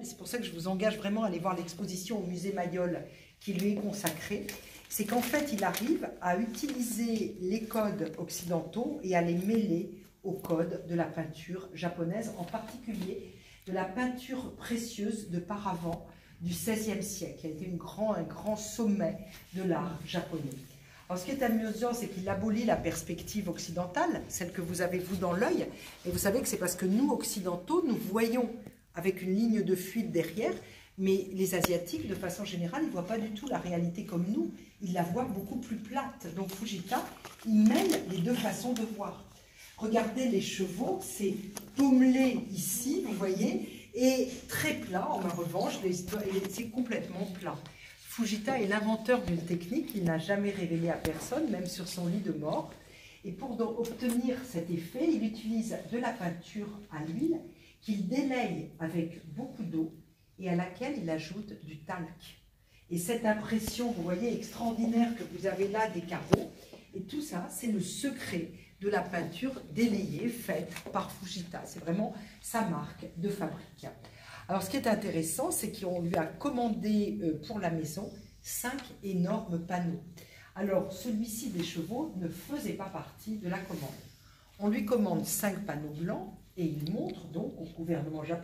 C'est pour ça que je vous engage vraiment à aller voir l'exposition au musée Mayol qui lui est consacrée. C'est qu'en fait, il arrive à utiliser les codes occidentaux et à les mêler aux codes de la peinture japonaise, en particulier de la peinture précieuse de Paravent du XVIe siècle, qui a été un grand sommet de l'art japonais. Alors, ce qui est amusant, c'est qu'il abolit la perspective occidentale, celle que vous avez vous dans l'œil, et vous savez que c'est parce que nous, occidentaux, nous voyons avec une ligne de fuite derrière, mais les Asiatiques, de façon générale, ils ne voient pas du tout la réalité comme nous, ils la voient beaucoup plus plate. Donc Fujita, il mêle les deux façons de voir. Regardez les chevaux, c'est pommelé ici, vous voyez, et très plat, en revanche, c'est complètement plat. Fujita est l'inventeur d'une technique qu'il n'a jamais révélée à personne, même sur son lit de mort. Et pour obtenir cet effet, il utilise de la peinture à l'huile qu'il délaye avec beaucoup d'eau et à laquelle il ajoute du talc. Et cette impression, vous voyez, extraordinaire que vous avez là des carreaux, et tout ça, c'est le secret de la peinture délayée faite par Fujita. C'est vraiment sa marque de fabrique. Alors, ce qui est intéressant, c'est qu'on lui a commandé pour la maison 5 énormes panneaux. Alors, celui-ci des chevaux ne faisait pas partie de la commande. On lui commande 5 panneaux blancs et il montre donc au gouvernement japonais